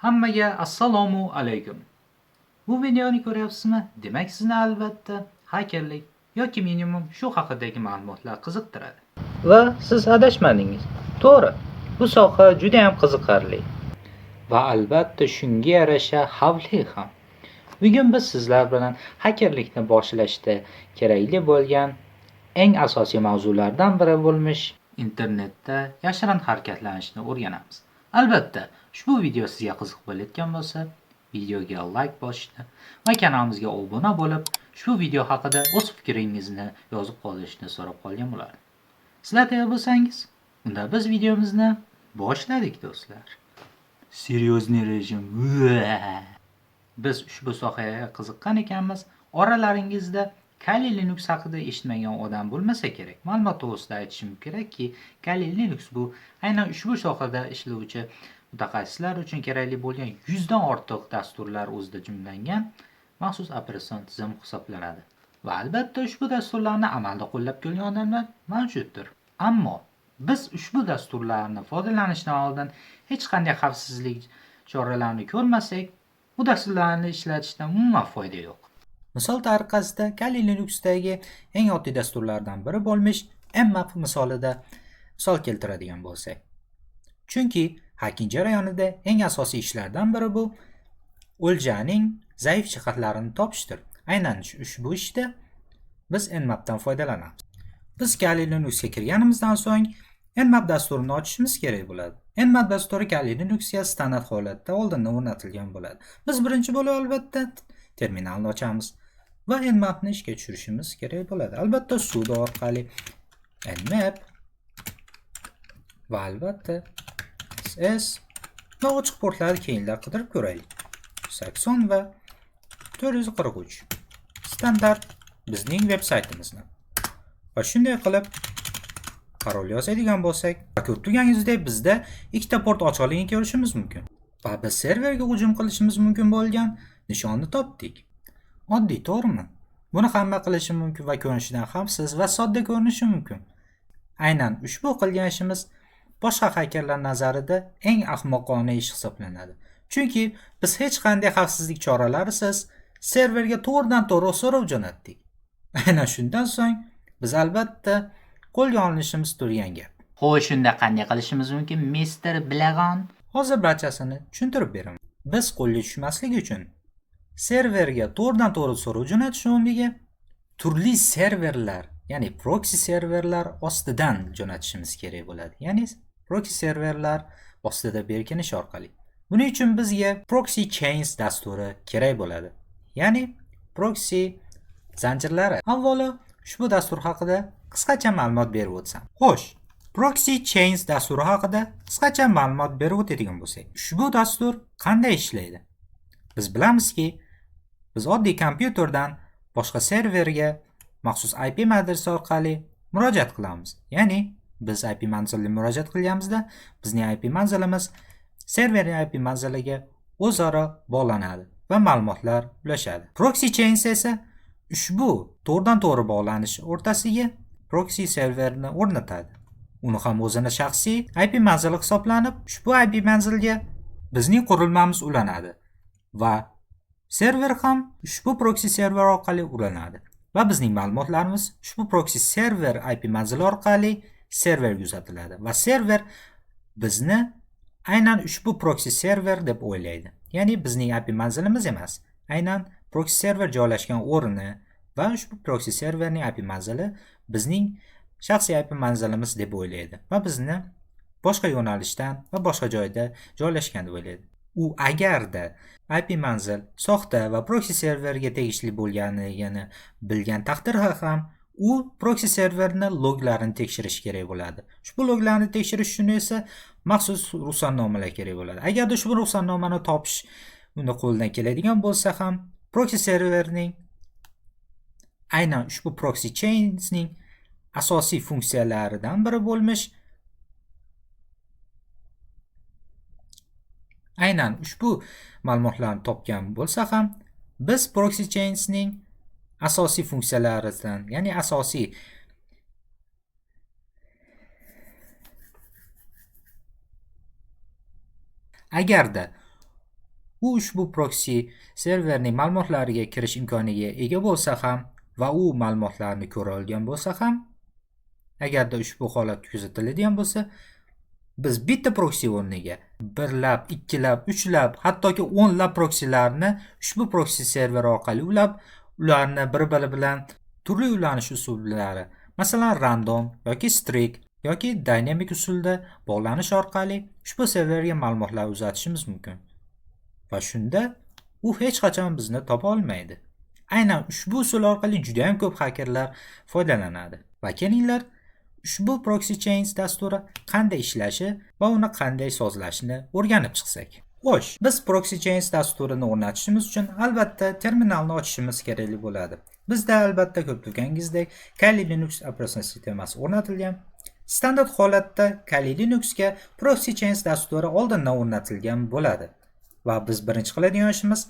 Hammaga assalomu alaykum. Bu videoni ko'ryapsizmi? Demak, sizni albatta hakerlik yoki minimum shu haqidagi ma'lumotlar qiziqtiradi. Va siz adashmadingiz. To'g'ri. Bu soha juda ham qiziqarli. Va albatta shunga yarasha xavfli ham. Bugun biz sizlar bilan hakerlikni boshlashda kerakli bo'lgan eng asosiy mavzulardan biri bo'lmish internetda yashirin harakatlanishni o'rganamiz. Albatta, ushbu video sizga qiziq bo'layotgan bo'lsa, videoga like bosishni va kanalimizga obuna bo'lib, ushbu video haqida o'z fikringizni yozib qolishni so'rab qolgan bo'lardim. Sizlar tayyor bo'lsangiz, unda biz videomizni boshladik do'stlar. Серьезный rejim. Biz ushbu sohaga qiziqqan ekanmiz. Oralaringizda Kali Linux haqida eshitmagan odam bo'lmasa kerak. Ma'lumot to'g'risida aytishim kerakki, Kali Linux bu aynan ushbu sohada ishlovchi mutaxassislar uchun kerakli bo'lgan 100 dan ortiq dasturlar o'zida jumlangan maxsus operatsion tizim hisoblanadi. Va albatta ushbu dasturlarni amalda qo'llab kelgan odamlar mavjuddir. Ammo biz ushbu dasturlarni foydalanishdan oldin hech qanday xavfsizlik choralarini ko'rmasak, bu dasturlarni ishlatishdan umuman foyda yo'q. Misol tariqasida Kali Linuxdagi eng oddiy dasturlardan biri bo'lmish mmap misolida misol keltiradigan bo'lsak. Chunki hacking jarayonida eng asosiy ishlardan biri bu o'ljaning zaif jihatlarini topishdir. Aynan ushbu ishda biz mmapdan foydalanamiz. Biz Kali Linuxga kirganimizdan so'ng mmap dasturini ochishimiz kerak bo'ladi. Mmap dasturi Kali Linuxga standart holatda oldindan o'rnatilgan bo'ladi. Biz birinchi bo'lib albatta terminalni ochamiz va mmapni ishga tushirishimiz kerak bo'ladi. Albatta sudo orqali mmap va albatta ss va ochiq portlarni keyinlar qidirib ko'raylik. 80 va 443 standart bizning veb saytimizni. Va shunday qilib parol yozadigan bo'lsak, ko'rib turganingizdek bizda ikkita port ochiqligini ko'rishimiz mumkin. Va biz serverga hujum qilishimiz mumkin bo'lgan nishonni topdik. Oddiy, to'g'rimi? Buni hamma qilishi mumkin va ko'rinishidan xavfsiz va sodda ko'rinishi mumkin. Aynan ushbu qilgan ishimiz boshqa hakerlar nazarida eng ahmoqona ish hisoblanadi. Chunki biz hech qanday xavfsizlik choralarisiz serverga to'g'ridan-to'g'ri so'rov jo'natdik. Aynan shundan so'ng biz albatta qo'lga olinishimiz turgan gap. Xo'sh, shunda qanday qilishimiz mumkin, Mr. Blagon? Hozir barchasini tushuntirib beraman. Biz qo'lga tushmaslik uchun serverga to'g'ridan-to'g'ri so'rov jo'natish o'rniga turli serverlar, ya'ni proxy serverlar ostidan jo'natishimiz kerak bo'ladi. Ya'ni proxy serverlar ostida berkinish orqali. Buning uchun bizga proxy chains dasturi kerak bo'ladi. Ya'ni proxy zanjirlari. Avvalo ushbu dastur haqida qisqacha ma'lumot berib o'tsam. Xo'sh, proxy chains dasturi haqida qisqacha ma'lumot berib o'tadigan bo'lsak, ushbu dastur qanday ishlaydi? Biz bilamizki, biz oddiy kompyuterdan boshqa serverga maxsus IP adresi orqali murojaat qilamiz. Ya'ni biz IP manziliga murojaat qilganimizda, bizning IP manzilimiz serverning IP manziliga o'zaro bog'lanadi va ma'lumotlar ulashadi. Proxy chains esa ushbu to'g'ridan-to'g'ri bog'lanish o'rtasiga proxy serverni o'rnatadi. Uni ham o'zini shaxsiy IP manzili hisoblanib, ushbu IP manzilga bizning qurilmamiz ulanadi va server ham ushbu proxy server orqali ulanadi va bizning ma'lumotlarimiz ushbu proxy server IP manzili orqali serverga uzatiladi va server bizni aynan ushbu proxy server deb o'ylaydi. Ya'ni bizning IP manzilimiz emas, aynan proxy server joylashgan o'rni va ushbu proxy serverning IP manzili bizning shaxsiy IP manzilimiz deb o'ylaydi va bizni boshqa yo'nalishdan va boshqa joyda joylashgan deb o'ylaydi. U agarda IP manzil soxta va proxy serverga tegishli bo'lganligini bilgan taqdirda ham u proxy serverni loglarini tekshirish kerak bo'ladi. Ushbu loglarni tekshirish uchun esa maxsus ruxsatnomalar kerak bo'ladi. Agarda ushbu ruxsatnomani topish uni qo'ldan keladigan bo'lsa ham, proxy serverning aynan ushbu proxy chainsning asosiy funksiyalaridan biri bo'lmish aynan ushbu ma'lumotlarni topgan bo'lsa ham, biz proxy chainsning asosiy funksiyalaridan, ya'ni asosiy agarda u ushbu proksi serverning ma'lumotlariga kirish imkoniga ega bo'lsa ham va u ma'lumotlarni ko'ra olgan bo'lsa ham, agarda ushbu holat kuzatiladigan bo'lsa, biz bitta proksi o'rniga birlab, ikkilab, uchlab, hattoki 10 lab proksilarni ushbu proksi server orqali ulab, ularni bir-biri bilan turli ulanish usullari, masalan random yoki strict yoki dynamic usulda bog'lanish orqali ushbu serverga ma'lumotlar uzatishimiz mumkin. Va shunda u hech qachon bizni topa olmaydi. Aynan ushbu usul orqali juda ham ko'p hakerlar foydalanadi. Va kelinglar, ushbu proxy chains dasturi qanday ishlashi va uni qanday sozlashni o'rganib chiqsak. Xo'sh, biz proxy chains dasturini o'rnatishimiz uchun albatta terminalni ochishimiz kerak bo'ladi. Bizda albatta ko'p bilganingizdek Kali Linux operatsion sistemasi o'rnatilgan. Standart holatda Kali Linuxga proxy chains dasturi oldindan o'rnatilgan bo'ladi. Va biz birinchi qiladigan ishimiz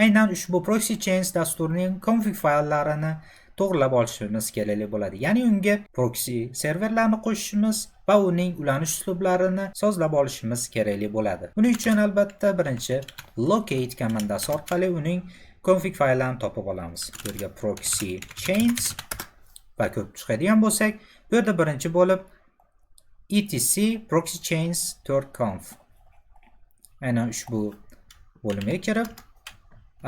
aynan ushbu proxy chains dasturining config fayllarini to'g'rilab olishimiz kerak bo'ladi. Ya'ni unga proxy serverlarni qo'shishimiz va uning ulanish uslublarini sozlab olishimiz kerak bo'ladi. Buning uchun albatta birinchi locate komandasi orqali uning config fayllarini topib olamiz. Bu yerga proxy chains va ko'p chiqadigan bo'lsak, bu yerda birinchi bo'lib etc proxy chains .conf. Aynan ushbu bo'limga kirib,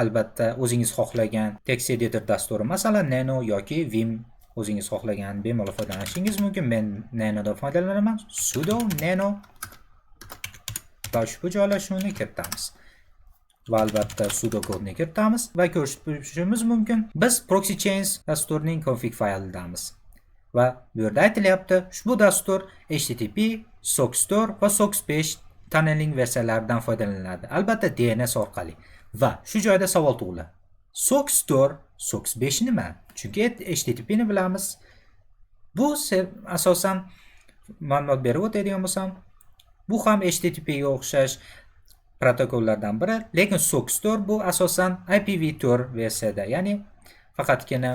albatta o'zingiz xohlagan text editor dasturi, masalan Nano yoki Vim, o'zingiz xohlagan bemalol foydalanishingiz mumkin. Men Nanodan foydalanaman. sudo nano va ushbu joylashuvni kiritamiz. Va albatta sudo kodni kiritamiz va ko'rishimiz mumkin. Biz proxy chains dasturining config faylidamiz. Va bu yerda aytilyapti, ushbu dastur HTTP, SOX4 va SOX5 tunneling versiyalaridan foydalaniladi. Albatta DNS orqali. Va shu joyda savol tug'iladi. SOX4, SOX5 nima? Chunki HTTP ni bilamiz. Bu asosan ma'lumot berib o'tadigan bo'lsam, bu ham HTTP ga o'xshash protokollardan biri, lekin SOX4 bu asosan IPv4 versiyada, ya'ni faqatgina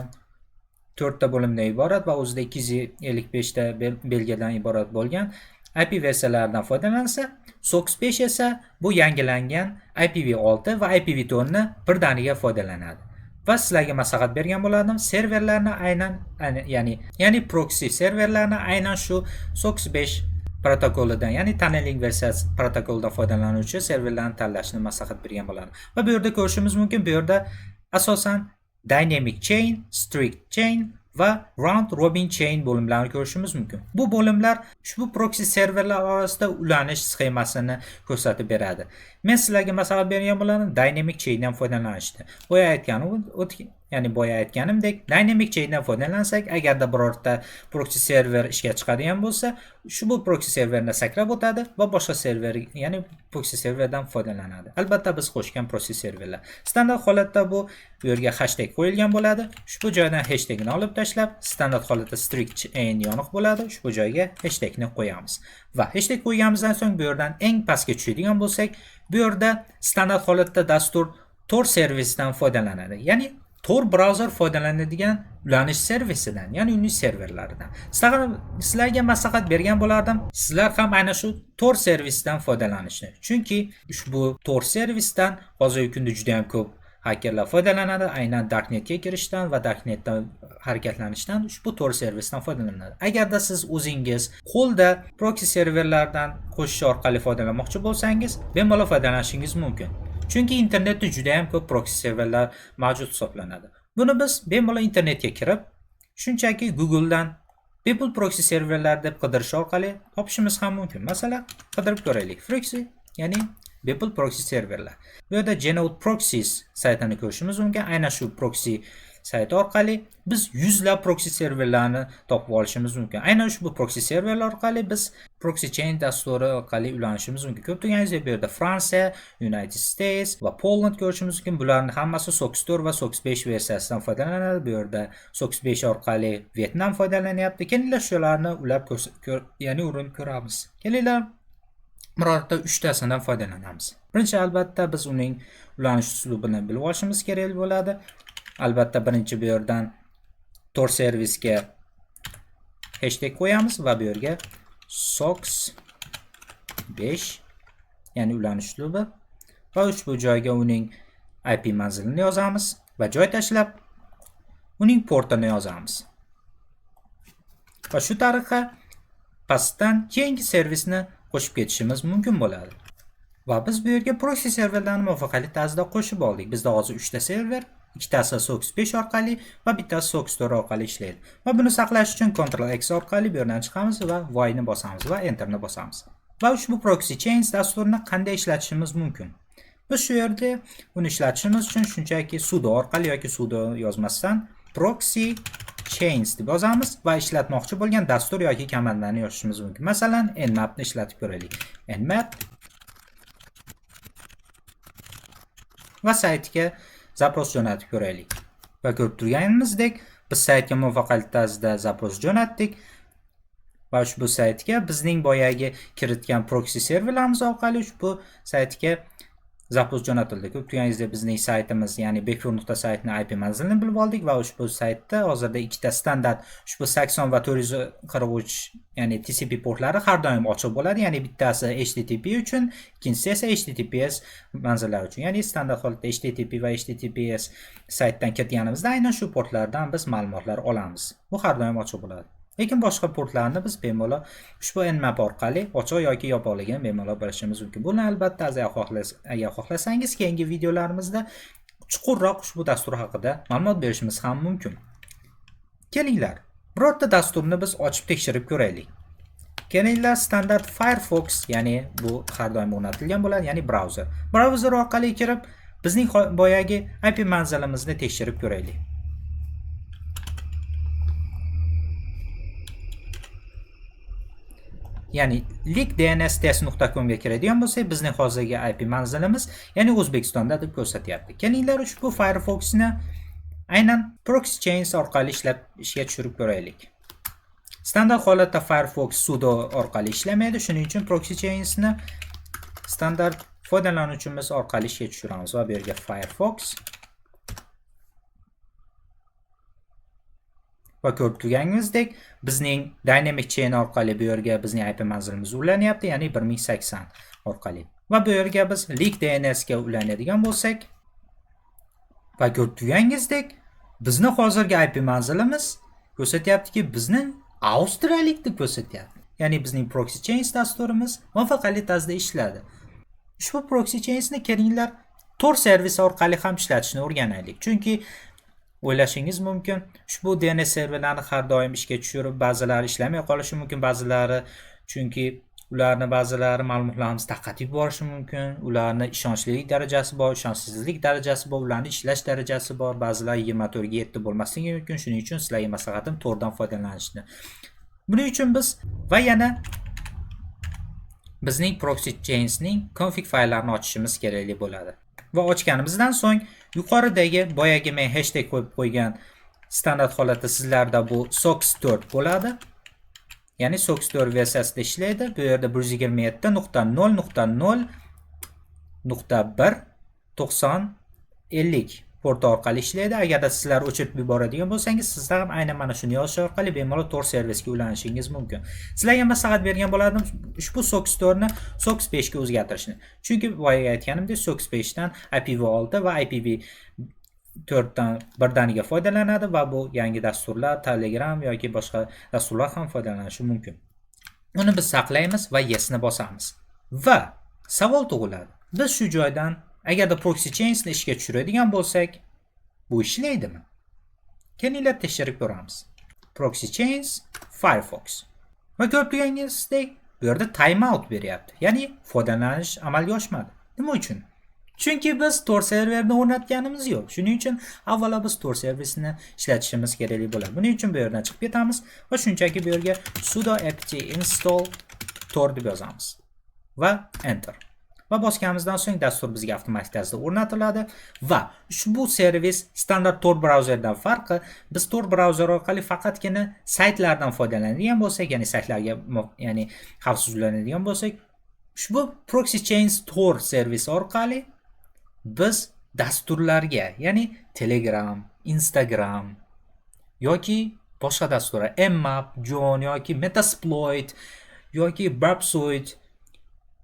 4 ta bo'limdan iborat va o'zida 255 ta belgidan iborat bo'lgan IP versiyalaridan foydalansa, SOX5 esa bu yangilangan IPv6 va IPv4 ni birdaniga foydalanadi. Va sizlarga maslahat bergan bo'lardim, serverlarni ya'ni proxy serverlarni aynan shu SOX5 protokolidan, ya'ni tunneling versiyasi protokolidan foydalanuvchi serverlarni tanlashni maslahat bergan bo'lardim. Va bu yerda ko'rishimiz mumkin, bu yerda asosan dynamic chain, strict chain va round robin chain bo'limlarini ko'rishimiz mumkin. Bu bo'limlar ushbu proxy serverlar orasida ulanish sxemasini ko'rsatib beradi. Men sizlarga maslahat bergan bo'ladim dynamic chaindan foydalanishni. Boya aytganimdek, dynamic chaindan foydalansak, agarda birorta proxy server ishga chiqadigan bo'lsa, ushbu proxy serverni sakrab o'tadi va boshqa server, ya'ni proxy serverdan foydalanadi. Albatta biz qo'shgan proxy serverlar. Standart holatda bu yerga hashtag qo'yilgan bo'ladi. Ushbu joydan hashtagni olib tashlab, standart holatda strict chain yoniq bo'ladi. Ushbu joyga hashtagni qo'yamiz. Va hashtag qo'yganimizdan so'ng bu yerdan eng pastga tushadigan bo'lsak, bu yerda standart holatda dastur Tor servisidan foydalanadi. Ya'ni Tor browser foydalanadigan ulanish servisidan, ya'ni uning serverlaridan. Sizlarga maslahat bergan bo'lardim, sizlar ham aynan shu Tor servisidan foydalanishni. Chunki ushbu Tor servisdan hozirgi kunda juda ham ko'p hakerlar foydalanadi. Aynan darknetga kirishdan va darknetdan harakatlanishdan ushbu Tor servisidan foydalanadi. Agarda siz o'zingiz qo'lda proxy serverlardan qo'shish orqali foydalanmoqchi bo'lsangiz, bemalol foydalanishingiz mumkin. Chunki internetda juda ham ko'p proxy serverlar mavjud hisoblanadi. Buni biz bemalol internetga kirib, shunchaki Googledan People proxy serverlar deb qidirish orqali topishimiz ham mumkin. Masalan, qidirib ko'raylik. Proxy, ya'ni People proxy serverlar. Bu yerda Genode Proxies saytini ko'rishimiz mumkin. Aynan shu proxy sayti orqali biz yuzlab proxy serverlarni topib olishimiz mumkin. Aynan ushbu proxy serverlar orqali biz proxy chain dasturi orqali ulanishimiz mumkin. Ko'p deganingizdek bu yerda Fransiya, United States va Poland ko'rishimiz mumkin. Bularning hammasi SOX4 va SOX5 versiyasidan foydalanadi. Bu yerda SOX5 orqali Vietnam foydalanyapti. Kelinglar shularni ulab ya'ni urinib ko'ramiz. Kelinglar birorta 3 tasidan foydalanamiz. Birinchi albatta biz uning ulanish uslubini bilib olishimiz kerak bo'ladi. Albatta birinchi bu yerdan Tor servisga hashtag qo'yamiz va bu yerga SOX5 ya'ni ulanish uslubi va ushbu joyga uning IP manzilini yozamiz va joy tashlab uning portini yozamiz. Va shu tariqa pastdan keyingi servisni qo'shib ketishimiz mumkin bo'ladi. Va biz bu yerga proxy serverlarni muvaffaqiyatli tarzda qo'shib oldik. Bizda hozir 3 ta server, ikkitasi SOX 5 orqali va bittasi SOX 4 orqali ishlaydi. Va buni saqlash uchun Ctrl X orqali bu yerdan chiqamiz va voidni bosamiz va enterni bosamiz. Va ushbu proxy chains dasturini qanday ishlatishimiz mumkin? Biz shu yerda uni ishlatishimiz uchun shunchaki sudo orqali yoki sudo yozmasdan proxy chains deb yozamiz va ishlatmoqchi bo'lgan dastur yoki komandani yozishimiz mumkin. Masalan, nmap ni ishlatib ko'raylik. Nmap va saytga zapros jo'natib ko'raylik. Va ko'rib turganimizdek, biz saytga muvaffaqiyatli tarzda zapros jo'natdik va ushbu saytga bizning boyagi kiritgan proxy serverlarimiz orqali ushbu saytga zapros jo'natildi. Ko'rib turganingizdek, bizning saytimiz, ya'ni bekfur.saytni IP manzilini bilib oldik va ushbu saytda hozirda ikkita standart ushbu 80 va 443 ya'ni TCP portlari har doim ochiq bo'ladi. Ya'ni bittasi HTTP uchun, ikkinchisi esa HTTPS manzillari uchun. Ya'ni standart holatda HTTP va HTTPS saytdan kirganimizda aynan shu portlardan biz ma'lumotlar olamiz. Bu har doim ochiq bo'ladi. Lekin boshqa portlarni biz bemalol ushbu nmap orqali ochiq yoki yopiqligini bemalol bilishimiz mumkin. Buni albatta agar xohlasangiz keyingi videolarimizda chuqurroq ushbu dastur haqida ma'lumot berishimiz ham mumkin. Kelinglar, birorta dasturni biz ochib tekshirib ko'raylik. Kelinglar, standart Firefox, ya'ni bu har doim o'rnatilgan bo'ladi, ya'ni brauzer. Brauzer orqali kirib bizning boyagi IP manzilimizni tekshirib ko'raylik. Ya'ni leakdnstest.com ga kiradigan bo'lsak, bizning hozirgi IP manzilimiz, ya'ni O'zbekistonda deb ko'rsatyapti. Kelinglar, ushbu Firefoxni aynan proxy chains orqali ishga tushirib ko'raylik. Standart holatda Firefox sudo orqali ishlamaydi, shuning uchun proxy chainsni standart foydalanuvchimiz orqali ishga tushiramiz va bu yerga Firefox va ko'rib turganingizdek, bizning dynamic chain orqali bu yerga bizning IP manzilimiz ulanyapti, ya'ni 1080 orqali. Va bu yerga biz leakdns ga ulanadigan bo'lsak, va ko'rib turganingizdek, bizni hozirgi IP manzilimiz ko'rsatyaptiki, bizni avstriyalik deb ko'rsatyapti. Ya'ni bizning proxy chains dasturimiz muvaffaqiyatli tarzda ishladi. Ushbu proxy chainsni kelinglar Tor servisi orqali ham ishlatishni o'rganaylik. Chunki o'ylashingiz mumkin, ushbu DNS serverlarni har doim ishga tushirib, ba'zilari ishlamay qolishi mumkin, ba'zilari chunki ularni ba'zilari ma'lumotlarimizni tarqatib yuborishi mumkin, ularni ishonchlilik darajasi bor, ishonchsizlik darajasi bor, ularni ishlash darajasi bor, ba'zilari 24 ga 7 bo'lmasligi mumkin. Shuning uchun sizlarga maslahatim Tordan foydalanishni. Buning uchun biz va yana bizning proxy chainsning config fayllarini ochishimiz kerakli bo'ladi. Va ochganimizdan so'ng yuqoridagi boyagi men hashtag qo'yib qo'ygan standart holatda sizlarda bu SOX 4 bo'ladi. Ya'ni SOX 4 versiyasida ishlaydi. Bu yerda 127.0.0.1.90.50 port orqali ishlaydi. Agarda sizlar o'chirib yuboradigan bo'lsangiz, sizlar ham aynan mana shuni yozish orqali bemalol Tor servisga ulanishingiz mumkin. Sizlarga maslahat bergan bo'lardim ushbu SOX 4 ni SOX 5 ga o'zgartirishni. Chunki boya aytganimdek, SOX 5 dan IPv6 va IPv4 dan birdaniga foydalanadi va bu yangi dasturlar, Telegram yoki boshqa dasturlar ham foydalanishi mumkin. Uni biz saqlaymiz va yes ni bosamiz. Va savol tug'iladi. Biz shu joydan agarda proxy chainsni ishga tushiradigan bo'lsak, bu ishlaydimi? Kelinglar tekshirib ko'ramiz. Proxy chains Firefox. Va ko'rib turganingizdek, bu yerda timeout beryapti. Ya'ni foydalanish amalga oshmadi. Nima uchun? Chunki biz Tor serverni o'rnatganimiz yo'q. Shuning uchun avvalo biz Tor servisini ishlatishimiz kerak bo'ladi. Buning uchun bu yerdan chiqib ketamiz va shunchaki bu yerga sudo apt install tor deb yozamiz va enter. Va bosganimizdan so'ng dastur bizga avtomatik tarzda o'rnatiladi va ushbu servis standart Tor brauzerdan farqi, biz Tor brauzer orqali faqatgina saytlardan foydalanadigan bo'lsak, ya'ni saytlarga ya'ni xavfsiz ulanadigan bo'lsak, ushbu proxy chains Tor servisi orqali biz dasturlarga, ya'ni Telegram, Instagram yoki boshqa dasturlar, Mmap, John yoki Metasploit yoki Burpsuite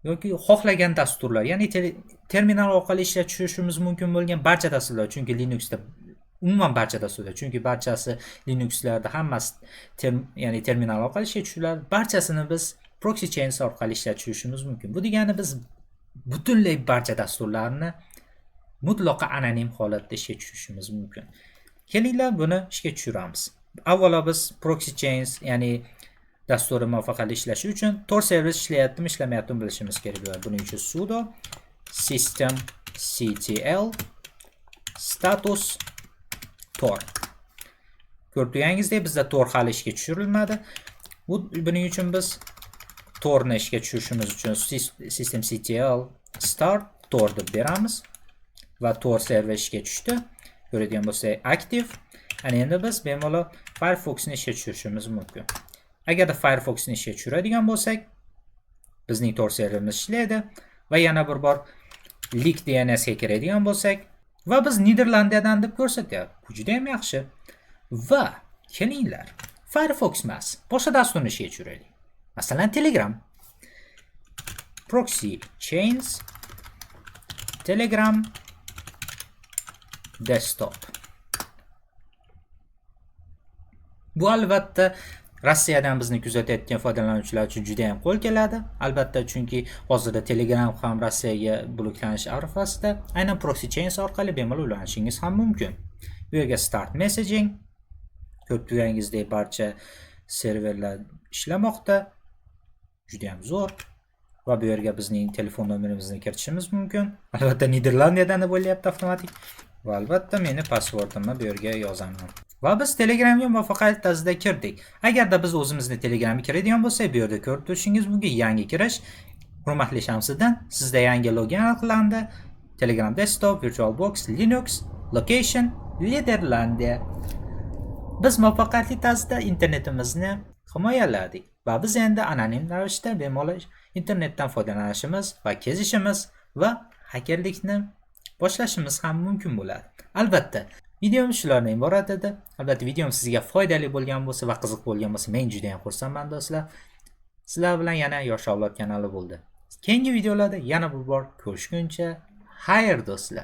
yoki xohlagan dasturlar, ya'ni terminal orqali ishlab tushirishimiz mumkin bo'lgan barcha dasturlar, chunki Linuxda umuman barcha dasturlar, chunki barchasi Linuxlarda hammasi ya'ni terminal orqali ishlab tushiradi. Barchasini biz proxy chains orqali ishlab tushirishimiz mumkin. Bu degani biz butunlay barcha dasturlarni mutlaqo anonim holatda ishga tushirishimiz mumkin. Kelinglar buni ishga tushiramiz. Avvalo biz proxy chains ya'ni dasturni muvaffaqiyatli ishlashi uchun Tor servis ishlayaptimi, ishlamayaptimi bilishimiz kerak bo'ladi. Buning uchun sudo systemctl status Tor. Ko'rib turganingizdek, bizda Tor hali ishga tushirilmadi. Buning uchun biz Torni ishga tushirishimiz uchun systemctl start Tor deb beramiz va Tor server ishga tushdi. Ko'radigan bo'lsak, active. Ana endi biz bemalol Firefoxni ishga tushirishimiz mumkin. Agarda Firefoxni ishga tushiradigan bo'lsak, bizning Tor serverimiz ishlaydi va yana bir bor Leak DNS ga kiradigan bo'lsak va biz Niderlandiyadan deb ko'rsatyapti. Bu juda ham yaxshi. Va kelinglar, Firefox emas, boshqa dasturni ishga tushiraylik. Masalan, Telegram. Proxy chains Telegram desktop. Bu albatta Rossiyadan bizni kuzatayotgan foydalanuvchilar uchun juda ham qo'l keladi. Albatta, chunki hozirda Telegram ham Rossiyaga bloklanish arafasida. Aynan proxy chains orqali bemalol ulanishingiz ham mumkin. Bu yerga start messaging. Ko'rib turganingizdek barcha serverlar ishlamoqda. Juda ham zo'r. Va bu yerga bizning telefon nomerimizni kiritishimiz mumkin. Albatta Niderlandiyadan deb bo'lyapti avtomatik. Va albatta meni passwordimni bu yerga yozaman. Va biz Telegramga muvaffaqiyatli tarzda kirdik. Agarda biz o'zimizni Telegramga kiradigan bo'lsak, bu yerda ko'rib turishingiz mumkin yangi kirish. Hurmatli Shamsiddin, sizda yangi login aniqlandi. Telegram desktop, VirtualBox, Linux, location, Niderlandiya. Biz muvaffaqiyatli tarzda internetimizni himoyaladik va biz endi anonim ravishda bemalol internetdan foydalanishimiz va kezishimiz va hakerlikni boshlashimiz ham mumkin bo'ladi. Albatta, videomiz shulardan iborat edi. Albatta, videom sizga foydali bo'lgan bo'lsa va qiziq bo'lgan bo'lsa, men juda ham xursandman do'stlar. Sizlar bilan yana Yosh avlod kanali bo'ldi. Keyingi videolarda yana bir bor ko'rishguncha, xayr do'stlar.